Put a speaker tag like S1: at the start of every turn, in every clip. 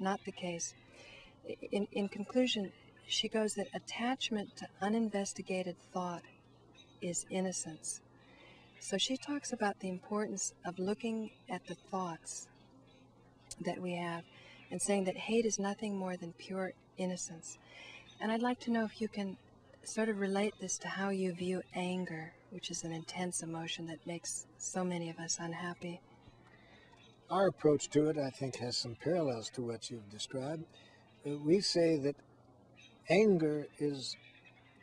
S1: not the case. In conclusion, she goes that attachment to uninvestigated thought is innocence. So she talks about the importance of looking at the thoughts that we have and saying that hate is nothing more than pure innocence. And I'd like to know if you can sort of relate this to how you view anger, which is an intense emotion that makes so many of us unhappy.
S2: Our approach to it, I think, has some parallels to what you've described. We say that anger is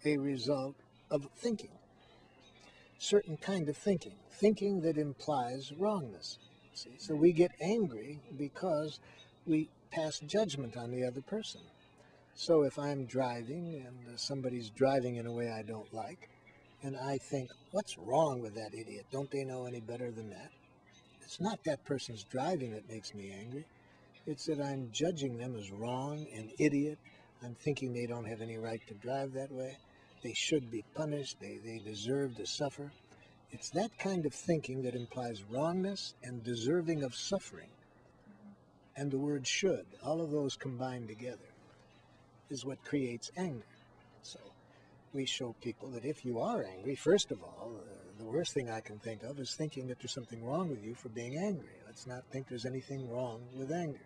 S2: a result of thinking, certain kind of thinking that implies wrongness. See? So we get angry because we pass judgment on the other person. So if I'm driving and somebody's driving in a way I don't like, and I think, what's wrong with that idiot? Don't they know any better than that? It's not that person's driving that makes me angry. It's that I'm judging them as wrong, an idiot. I'm thinking they don't have any right to drive that way. They should be punished. They deserve to suffer. It's that kind of thinking that implies wrongness and deserving of suffering. And the word should, all of those combined together, is what creates anger. So we show people that if you are angry, first of all, the worst thing I can think of is thinking that there's something wrong with you for being angry. Let's not think there's anything wrong with anger.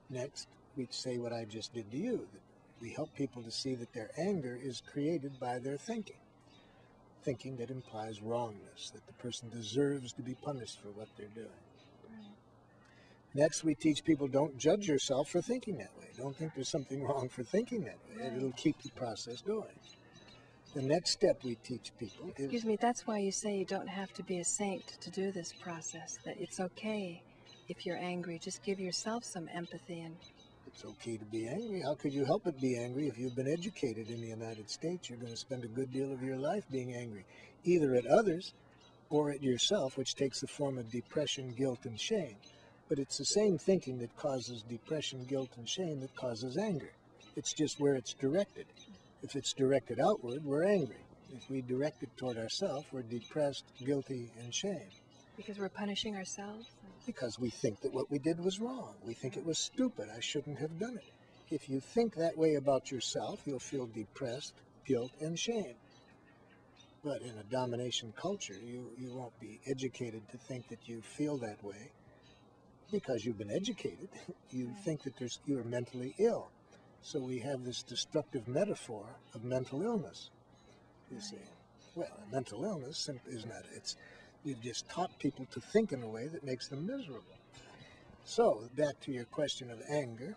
S2: Next, we say what I just did to you, that we help people to see that their anger is created by their thinking that implies wrongness, that the person deserves to be punished for what they're doing. Next, we teach people, don't judge yourself for thinking that way. Don't think there's something wrong for thinking that way. It'll keep the process going. The next step we teach people is...
S1: Excuse me, that's why you say you don't have to be a saint to do this process, that it's okay if you're angry. Just give yourself some empathy. And
S2: it's okay to be angry. How could you help but be angry? If you've been educated in the United States, you're going to spend a good deal of your life being angry, either at others or at yourself, which takes the form of depression, guilt, and shame. But it's the same thinking that causes depression, guilt, and shame that causes anger. It's just where it's directed. If it's directed outward, we're angry. If we direct it toward ourselves, we're depressed, guilty, and shame.
S1: Because we're punishing ourselves?
S2: Because we think that what we did was wrong. We think it was stupid. I shouldn't have done it. If you think that way about yourself, you'll feel depressed, guilt, and shame. But in a domination culture, you won't be educated to think that you feel that way. Because you've been educated, you think that you're mentally ill. So we have this destructive metaphor of mental illness, you see. Well, mental illness is not, we've just taught people to think in a way that makes them miserable. So, back to your question of anger,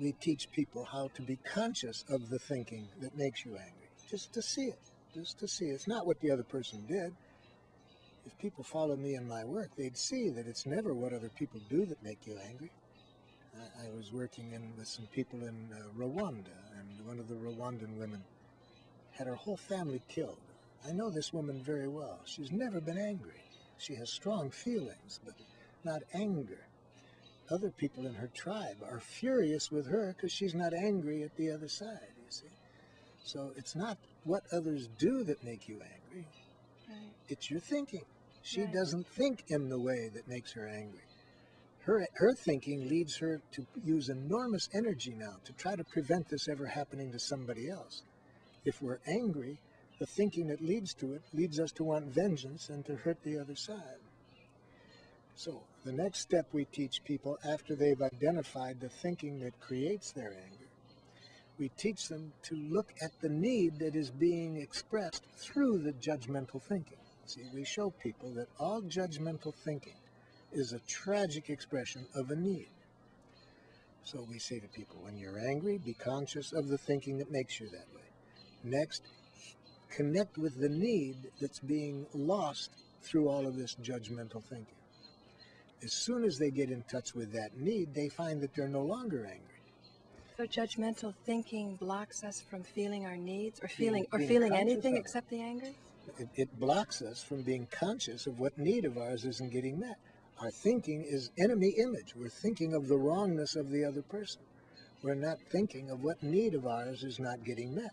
S2: we teach people how to be conscious of the thinking that makes you angry. Just to see it, It's not what the other person did. If people follow me in my work, they'd see that it's never what other people do that make you angry. I was working with some people in Rwanda, and one of the Rwandan women had her whole family killed. I know this woman very well. She's never been angry. She has strong feelings, but not anger. Other people in her tribe are furious with her because she's not angry at the other side, you see. So it's not what others do that make you angry.
S1: Right.
S2: It's your thinking. She doesn't think in the way that makes her angry. Her thinking leads her to use enormous energy now to try to prevent this ever happening to somebody else. If we're angry, the thinking that leads to it leads us to want vengeance and to hurt the other side. So the next step we teach people after they've identified the thinking that creates their anger, we teach them to look at the need that is being expressed through the judgmental thinking. See, we show people that all judgmental thinking is a tragic expression of a need. So we say to people, when you're angry, be conscious of the thinking that makes you that way. Next, connect with the need that's being lost through all of this judgmental thinking. As soon as they get in touch with that need, they find that they're no longer angry.
S1: So judgmental thinking blocks us from feeling our needs, or feeling anything except the anger?
S2: It blocks us from being conscious of what need of ours isn't getting met. Our thinking is enemy image. We're thinking of the wrongness of the other person. We're not thinking of what need of ours is not getting met.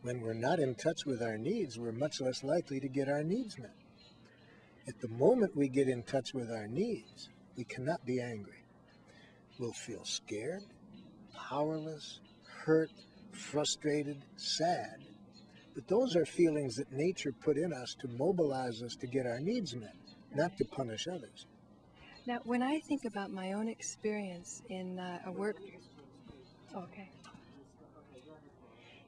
S2: When we're not in touch with our needs, we're much less likely to get our needs met. At the moment we get in touch with our needs, we cannot be angry. We'll feel scared, powerless, hurt, frustrated, sad. But those are feelings that nature put in us to mobilize us to get our needs met, not to punish others.
S1: Now, when I think about my own experience in a work... Okay.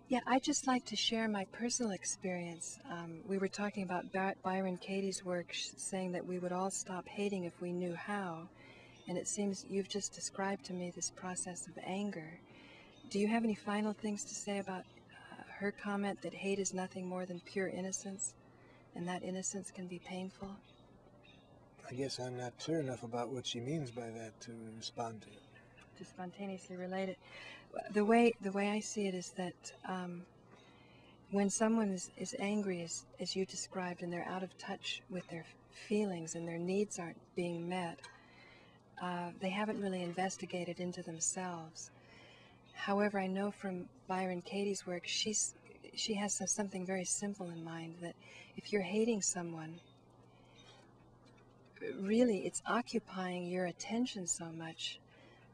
S1: Yeah, I'd just like to share my personal experience. We were talking about Byron Katie's work, saying that we would all stop hating if we knew how. And it seems you've just described to me this process of anger. Do you have any final things to say about her comment that hate is nothing more than pure innocence, and that innocence can be painful?
S2: I guess I'm not clear enough about what she means by that to respond to it.
S1: To spontaneously relate it. The way I see it is that when someone is angry, as you described, and they're out of touch with their feelings and their needs aren't being met, they haven't really investigated into themselves. However, I know from Byron Katie's work, she has something very simple in mind, that if you're hating someone, really it's occupying your attention so much,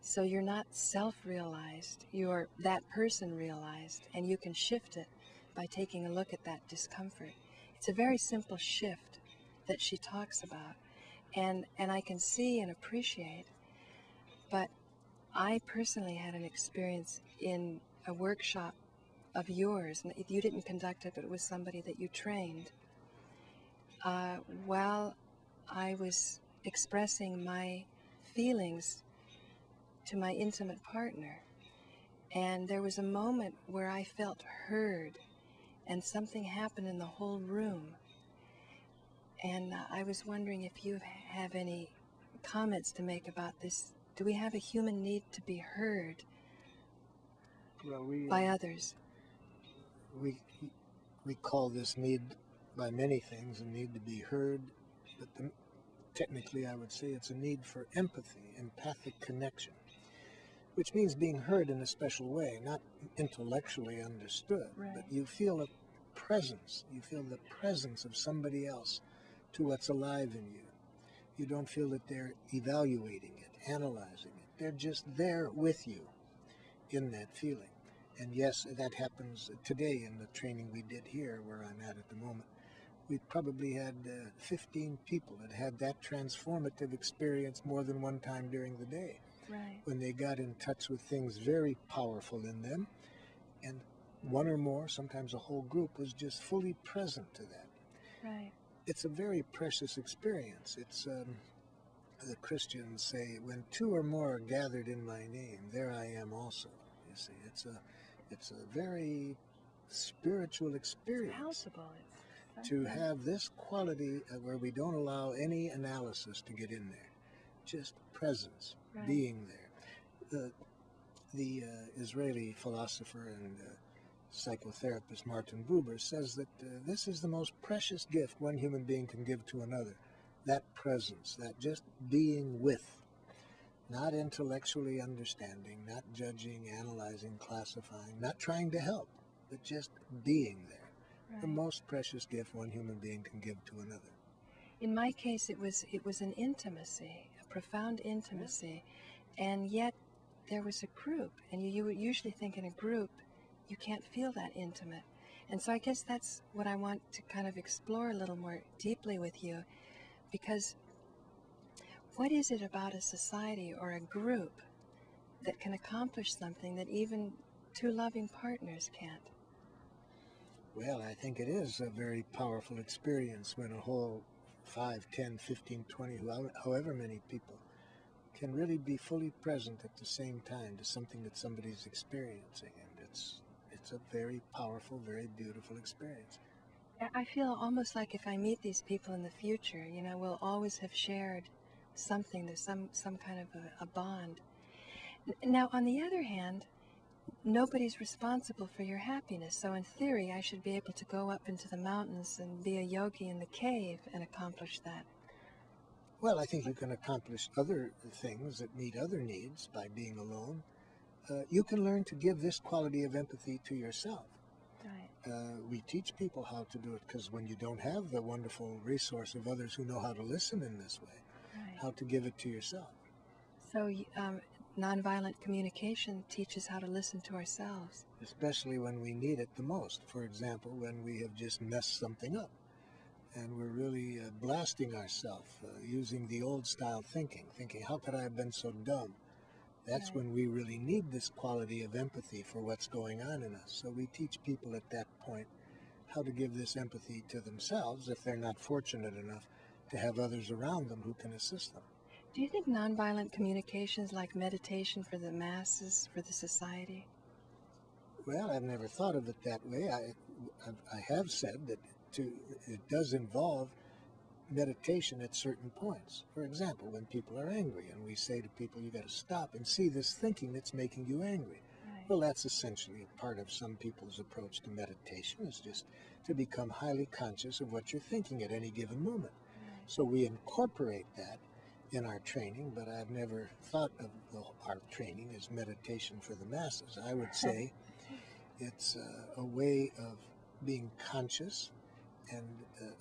S1: so you're not self-realized, you're that person realized, and you can shift it by taking a look at that discomfort. It's a very simple shift that she talks about, and I can see and appreciate. But I personally had an experience in a workshop of yours, and you didn't conduct it, but it was somebody that you trained, while I was expressing my feelings to my intimate partner. And there was a moment where I felt heard, and something happened in the whole room. And I was wondering if you have any comments to make about this. Do we have a human need to be heard by others?
S2: We call this need by many things a need to be heard, but technically I would say it's a need for empathy, empathic connection, which means being heard in a special way, not intellectually understood,
S1: right.
S2: But you feel a presence. You feel the presence of somebody else to what's alive in you. You don't feel that they're evaluating it, analyzing it. They're just there with you in that feeling. And yes, that happens today in the training we did here, where I'm at the moment. We probably had 15 people that had that transformative experience more than one time during the day.
S1: Right.
S2: When they got in touch with things very powerful in them, and one or more, sometimes a whole group, was just fully present to that.
S1: Right.
S2: It's a very precious experience. It's, the Christians say, when two or more are gathered in my name, there I am also. You see, it's a very spiritual experience.
S1: It's palpable.
S2: To have this quality where we don't allow any analysis to get in there, just presence,
S1: right.
S2: Being there. The Israeli philosopher and psychotherapist Martin Buber says that this is the most precious gift one human being can give to another, that presence, that just being with, not intellectually understanding, not judging, analyzing, classifying, not trying to help, but just being there. Right. The most precious gift one human being can give to another.
S1: In my case, it was an intimacy, a profound intimacy, and yet there was a group, and you would usually think in a group you can't feel that intimate. And so I guess that's what I want to kind of explore a little more deeply with you, because what is it about a society or a group that can accomplish something that even two loving partners can't?
S2: Well, I think it is a very powerful experience when a whole 5, 10, 15, 20, however many people can really be fully present at the same time to something that somebody's experiencing. And it's a very powerful, very beautiful experience.
S1: I feel almost like if I meet these people in the future, we'll always have shared something. There's some kind of a bond. Now, on the other hand, nobody's responsible for your happiness. So in theory, I should be able to go up into the mountains and be a yogi in the cave and accomplish that.
S2: Well, I think you can accomplish other things that meet other needs by being alone. You can learn to give this quality of empathy to yourself.
S1: Right.
S2: We teach people how to do it, because when you don't have the wonderful resource of others who know how to listen in this way,
S1: right.
S2: How to give it to yourself.
S1: So nonviolent communication teaches how to listen to ourselves.
S2: Especially when we need it the most. For example, when we have just messed something up and we're really blasting ourselves, using the old style thinking, how could I have been so dumb? That's
S1: Right.
S2: when we really need this quality of empathy for what's going on in us. So we teach people at that point how to give this empathy to themselves if they're not fortunate enough to have others around them who can assist them.
S1: Do you think nonviolent communication is like meditation for the masses, for the society?
S2: Well, I've never thought of it that way. I have said that it does involve meditation at certain points. For example, when people are angry and we say to people, you got to stop and see this thinking that's making you angry.
S1: Right.
S2: Well, that's essentially a part of some people's approach to meditation, is just to become highly conscious of what you're thinking at any given moment.
S1: Right.
S2: So we incorporate that in our training, but I've never thought of our training as meditation for the masses. I would say it's a way of being conscious and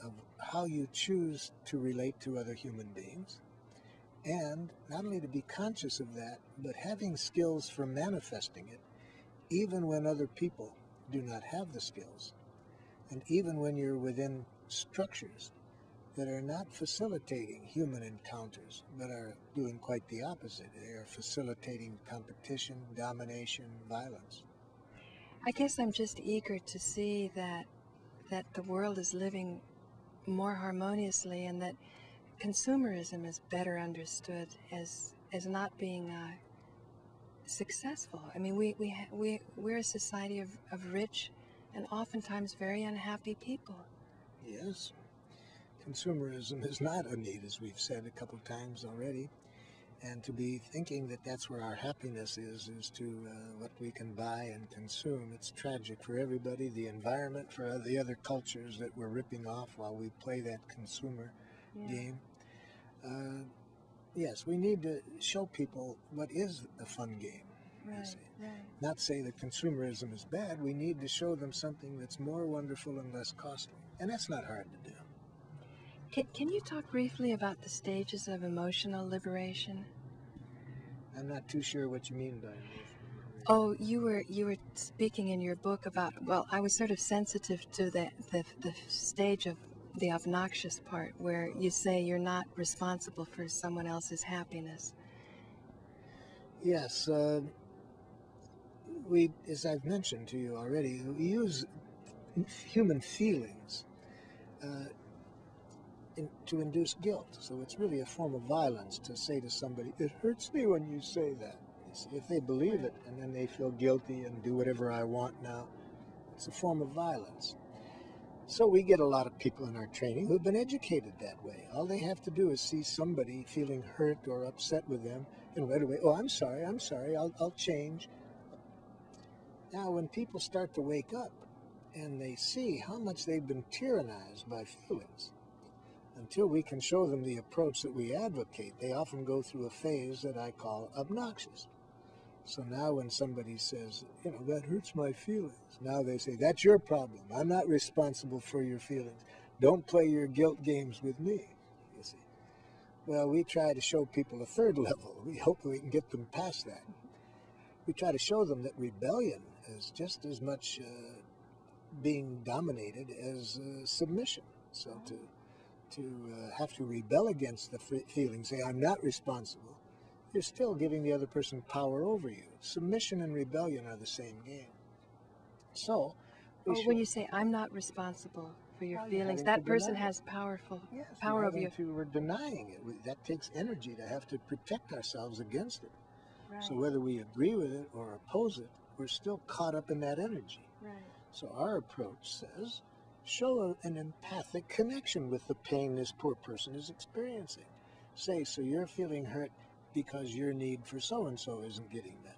S2: of how you choose to relate to other human beings, and not only to be conscious of that, but having skills for manifesting it, even when other people do not have the skills, and even when you're within structures that are not facilitating human encounters, but are doing quite the opposite. They are facilitating competition, domination, violence.
S1: I guess I'm just eager to see that the world is living more harmoniously, and that consumerism is better understood as not being successful. I mean, we're a society of rich and oftentimes very unhappy people.
S2: Yes. Consumerism is not a need, as we've said a couple of times already. And to be thinking that that's where our happiness is to what we can buy and consume. It's tragic for everybody, the environment, for the other cultures that we're ripping off while we play that consumer game. Yes, we need to show people what is a fun game.
S1: Right.
S2: Not say that consumerism is bad. We need to show them something that's more wonderful and less costly. And that's not hard to do.
S1: Can you talk briefly about the stages of emotional liberation?
S2: I'm not too sure what you mean by emotional liberation.
S1: Oh, you were speaking in your book about, well, I was sort of sensitive to the stage of the obnoxious part where you say you're not responsible for someone else's happiness.
S2: Yes, as I've mentioned to you already, we use human feelings to induce guilt. So it's really a form of violence to say to somebody, it hurts me when you say that. You see, if they believe it and then they feel guilty and do whatever I want now, it's a form of violence. So we get a lot of people in our training who've been educated that way. All they have to do is see somebody feeling hurt or upset with them, and right away, oh, I'm sorry, I'll change. Now, when people start to wake up and they see how much they've been tyrannized by feelings, until we can show them the approach that we advocate, they often go through a phase that I call obnoxious. So now when somebody says, that hurts my feelings, now they say, that's your problem. I'm not responsible for your feelings. Don't play your guilt games with me, you see. Well, we try to show people a third level. We hope we can get them past that. We try to show them that rebellion is just as much being dominated as submission. So to have to rebel against the feelings, say, I'm not responsible, you're still giving the other person power over you. Submission and rebellion are the same game. So,
S1: when you say, I'm not responsible for your feelings, that person has power over you.
S2: We're denying it. That takes energy to have to protect ourselves against it.
S1: Right.
S2: So whether we agree with it or oppose it, we're still caught up in that energy.
S1: Right.
S2: So our approach says, show an empathic connection with the pain this poor person is experiencing. Say, so you're feeling hurt because your need for so-and-so isn't getting met.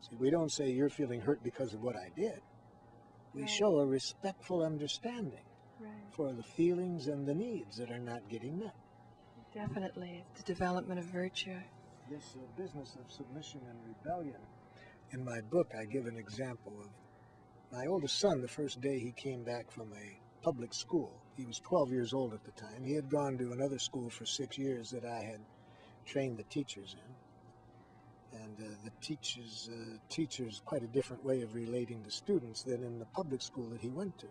S2: See, we don't say you're feeling hurt because of what I did. We show a respectful understanding for the feelings and the needs that are not getting met.
S1: Definitely, the development of virtue.
S2: This business of submission and rebellion, in my book I give an example of my oldest son. The first day he came back from a public school, he was 12 years old at the time. He had gone to another school for 6 years that I had trained the teachers And the teacher's quite a different way of relating to students than in the public school that he went to.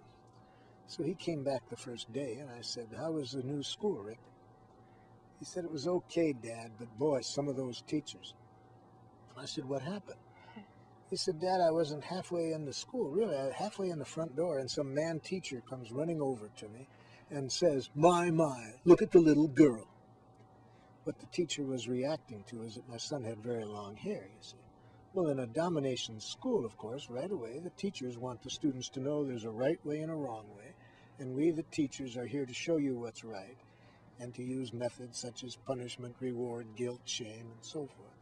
S2: So he came back the first day, and I said, "How was the new school, Rick?" He said, "It was okay, Dad, but boy, some of those teachers." I said, "What happened?" He said, "Dad, I wasn't halfway in the school, really, halfway in the front door, and some man teacher comes running over to me and says, 'My, look at the little girl.'" What the teacher was reacting to is that my son had very long hair, you see. Well, in a domination school, of course, right away, the teachers want the students to know there's a right way and a wrong way, and we, the teachers, are here to show you what's right, and to use methods such as punishment, reward, guilt, shame, and so forth.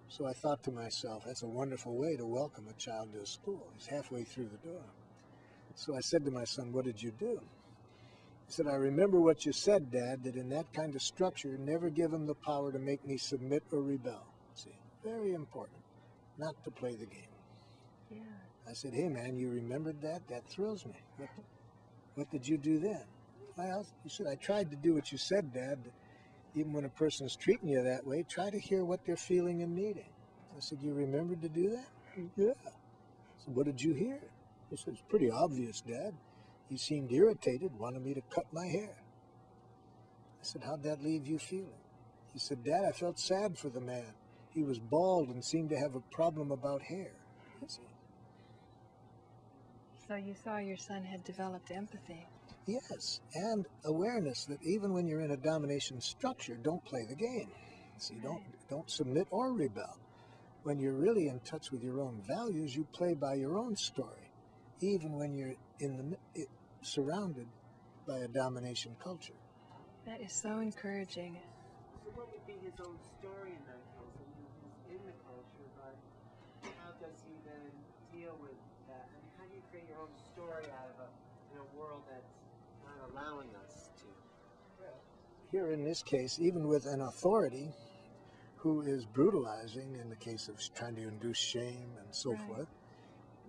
S2: So I thought to myself, that's a wonderful way to welcome a child to a school. He's halfway through the door. So I said to my son, "What did you do?" He said, "I remember what you said, Dad, that in that kind of structure, never give him the power to make me submit or rebel." See, very important, not to play the game.
S1: Yeah.
S2: I said, "Hey, man, you remembered that? That thrills me. What did you do then?" Well, he said, "I tried to do what you said, Dad. Even when a person's treating you that way, try to hear what they're feeling and needing." I said, "You remembered to do that?" "Yeah." I said, "What did you hear?" He said, "It's pretty obvious, Dad. He seemed irritated, wanted me to cut my hair." I said, "How'd that leave you feeling?" He said, "Dad, I felt sad for the man. He was bald and seemed to have a problem about hair."
S1: So you saw your son had developed empathy.
S2: Yes, and awareness that even when you're in a domination structure, don't play the game. See, don't submit or rebel. When you're really in touch with your own values, you play by your own story, even when you're surrounded by a domination culture.
S1: That is so encouraging.
S3: So what would be his own story in that case? I mean, he's in the culture, but how does he then deal with that? I mean, how do you create your own story out of a world that's not allowing us to?
S2: Here in this case, even with an authority who is brutalizing in the case of trying to induce shame and so forth,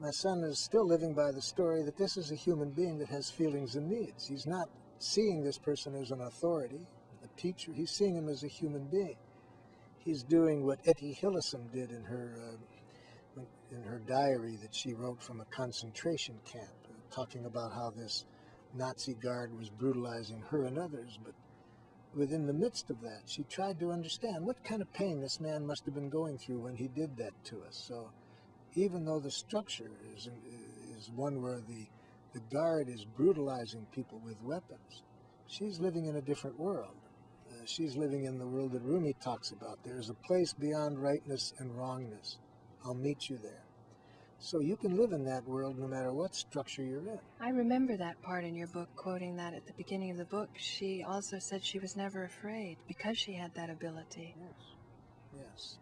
S2: my son is still living by the story that this is a human being that has feelings and needs. He's not seeing this person as an authority, a teacher. He's seeing him as a human being. He's doing what Etty Hillesum did in her diary that she wrote from a concentration camp, talking about how this Nazi guard was brutalizing her and others, but within the midst of that, she tried to understand what kind of pain this man must have been going through when he did that to us. So even though the structure is one where the guard is brutalizing people with weapons, she's living in a different world. She's living in the world that Rumi talks about. There's a place beyond rightness and wrongness. I'll meet you there. So you can live in that world no matter what structure you're in.
S1: I remember that part in your book, quoting that at the beginning of the book. She also said she was never afraid because she had that ability.
S2: Yes.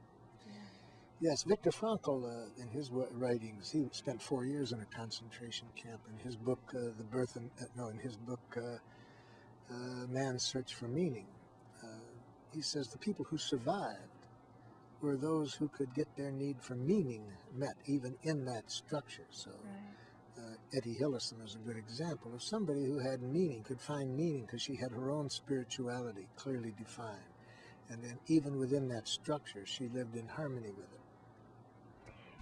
S2: Yes, Viktor Frankl, in his writings, he spent 4 years in a concentration camp. In his book, Man's Search for Meaning, he says the people who survived were those who could get their need for meaning met, even in that structure. So Etty Hillesum is a good example of somebody who had meaning, could find meaning because she had her own spirituality clearly defined. And then even within that structure, she lived in harmony with it.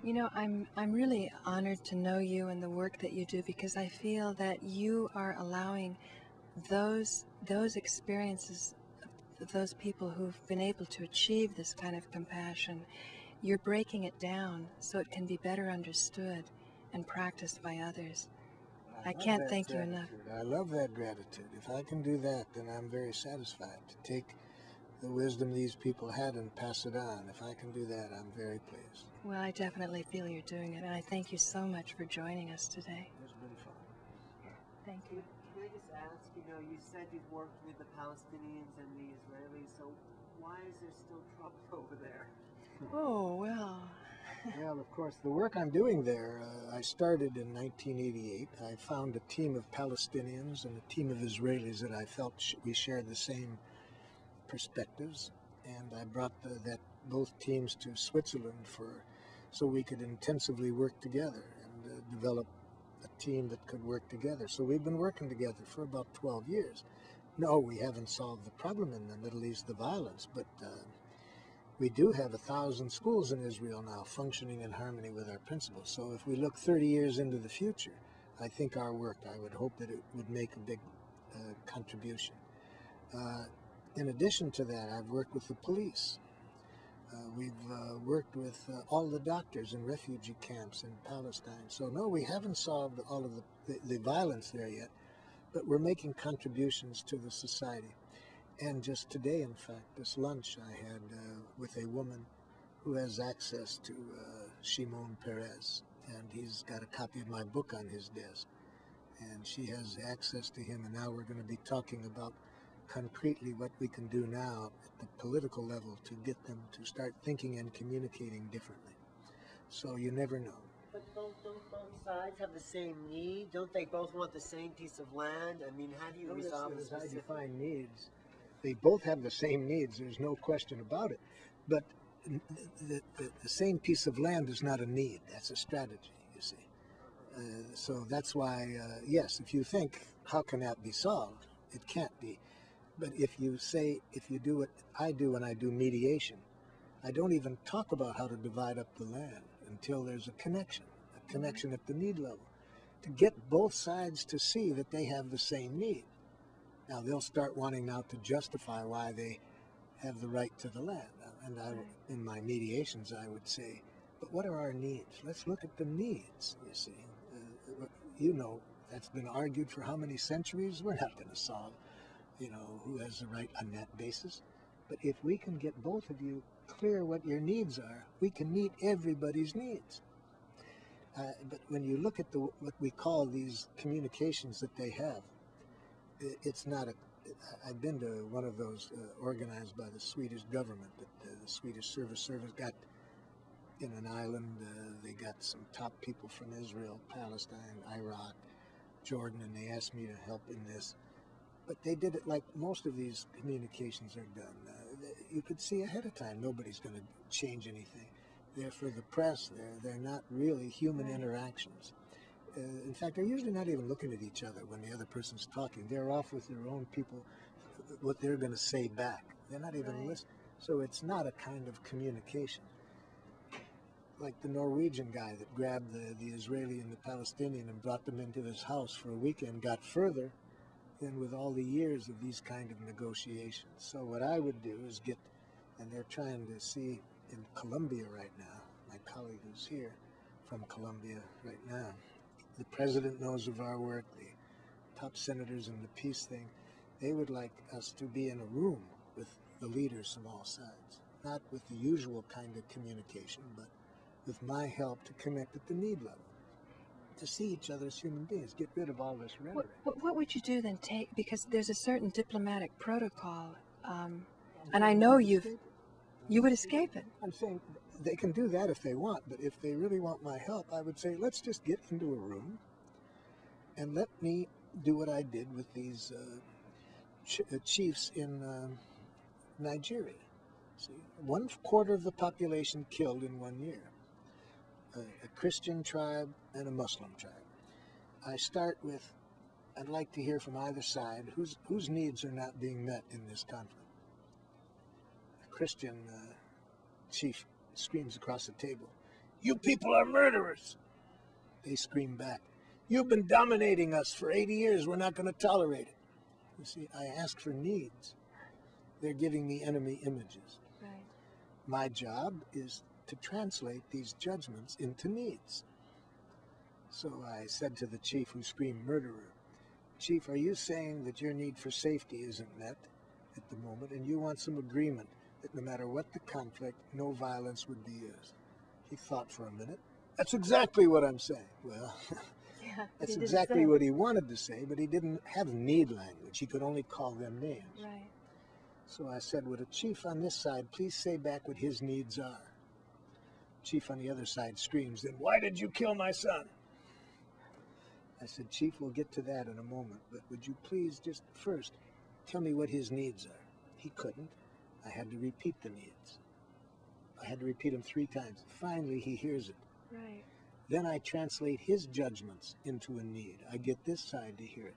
S1: You know, I'm really honored to know you and the work that you do, because I feel that you are allowing those experiences of those people who've been able to achieve this kind of compassion, you're breaking it down so it can be better understood and practiced by others. I can't thank you enough.
S2: I love that gratitude. If I can do that, then I'm very satisfied to take the wisdom these people had and pass it on. If I can do that, I'm very pleased.
S1: Well, I definitely feel you're doing it, and I thank you so much for joining us today.
S2: It's been fun.
S1: Thank you.
S3: Can I just ask, you said you've worked with the Palestinians and the Israelis, so why is there still trouble over there?
S1: Oh, well.
S2: Well, of course, the work I'm doing there, I started in 1988. I found a team of Palestinians and a team of Israelis that I felt we shared the same perspectives, and I brought both teams to Switzerland so we could intensively work together and develop a team that could work together. So we've been working together for about 12 years. No, we haven't solved the problem in the Middle East, the violence, but we do have 1,000 schools in Israel now functioning in harmony with our principles. So if we look 30 years into the future, I think our work, I would hope that it would make a big contribution. In addition to that, I've worked with the police. We've worked with all the doctors in refugee camps in Palestine. So no, we haven't solved all of the violence there yet, but we're making contributions to the society. And just today, in fact, this lunch I had with a woman who has access to Shimon Peres, and he's got a copy of my book on his desk. And she has access to him, and now we're going to be talking about concretely what we can do now at the political level to get them to start thinking and communicating differently. So you never know.
S3: But don't both sides have the same need? Don't they both want the same piece of land? I mean, how do you resolve the
S2: As I
S3: specific...
S2: define needs, they both have the same needs, there's no question about it. But the same piece of land is not a need, that's a strategy, you see. So that's why, yes, if you think, how can that be solved? It can't be. But if you say, if you do what I do when I do mediation, I don't even talk about how to divide up the land until there's a connection at the need level, to get both sides to see that they have the same need. Now they'll start wanting now to justify why they have the right to the land. And in my mediations, I would say, but what are our needs? Let's look at the needs, you see. You know, that's been argued for how many centuries? We're not going to solve, you know, who has the right on that basis. But if we can get both of you clear what your needs are, we can meet everybody's needs. But when you look at what we call these communications that they have, it's not a... I've been to one of those organized by the Swedish government that the Swedish Service got in an island. They got some top people from Israel, Palestine, Iraq, Jordan, and they asked me to help in this. But they did it like most of these communications are done. You could see ahead of time nobody's going to change anything. They're for the press. They're not really human interactions. In fact, they're usually not even looking at each other when the other person's talking. They're off with their own people, what they're going to say back. They're not even listening. So it's not a kind of communication. Like the Norwegian guy that grabbed the Israeli and the Palestinian and brought them into his house for a weekend got further than with all the years of these kind of negotiations. So what I would do is get, and they're trying to see in Colombia right now, my colleague who's here from Colombia right now, the president knows of our work, the top senators in the peace thing. They would like us to be in a room with the leaders from all sides, not with the usual kind of communication, but with my help to connect at the need level, to see each other as human beings, get rid of all this rhetoric.
S1: What would you do then? Because there's a certain diplomatic protocol, and I know you would escape it.
S2: I'm saying they can do that if they want, but if they really want my help, I would say, let's just get into a room and let me do what I did with these chiefs in Nigeria. See, 1/4 of the population killed in 1 year. A Christian tribe and a Muslim tribe. I start with, I'd like to hear from either side whose needs are not being met in this conflict. A Christian chief screams across the table, "You people are murderers!" They scream back, "You've been dominating us for 80 years, we're not going to tolerate it." You see, I ask for needs. They're giving me enemy images.
S1: Right.
S2: My job is to translate these judgments into needs. So I said to the chief who screamed murderer, "Chief, are you saying that your need for safety isn't met at the moment and you want some agreement that no matter what the conflict, no violence would be used?" He thought for a minute. "That's exactly what I'm saying." Well,
S1: Yeah,
S2: that's exactly what he wanted to say, but he didn't have need language. He could only call them names.
S1: Right.
S2: So I said, "Would a chief on this side please say back what his needs are?" Chief on the other side screams, "Then why did you kill my son?" I said, "Chief, we'll get to that in a moment, but would you please just first tell me what his needs are?" He couldn't. I had to repeat the needs. I had to repeat them 3 times. Finally, he hears it.
S1: Right.
S2: Then I translate his judgments into a need. I get this side to hear it.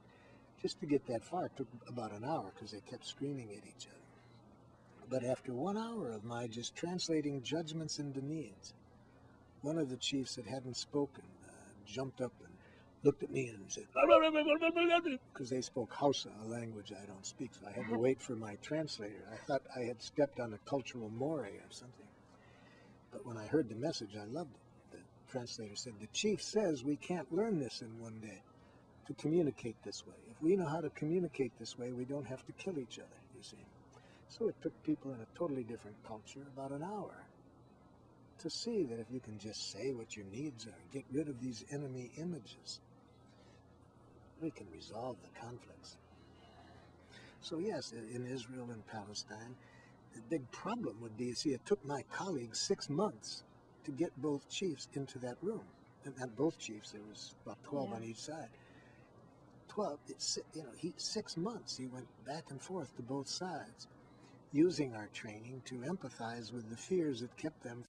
S2: Just to get that far, it took about an hour because they kept screaming at each other. But after 1 hour of my just translating judgments into needs, one of the chiefs that hadn't spoken jumped up and looked at me and said, because they spoke Hausa, a language I don't speak, so I had to wait for my translator. I thought I had stepped on a cultural moray or something. But when I heard the message, I loved it. The translator said, the chief says we can't learn this in one day, to communicate this way. If we know how to communicate this way, we don't have to kill each other, you see. So it took people in a totally different culture about an hour to see that if you can just say what your needs are, get rid of these enemy images, we can resolve the conflicts. So yes, in Israel and Palestine, the big problem would be, you see, it took my colleagues 6 months to get both chiefs into that room. And not both chiefs, there was about 12 on each side. 12, 6 months he went back and forth to both sides, using our training to empathize with the fears that kept them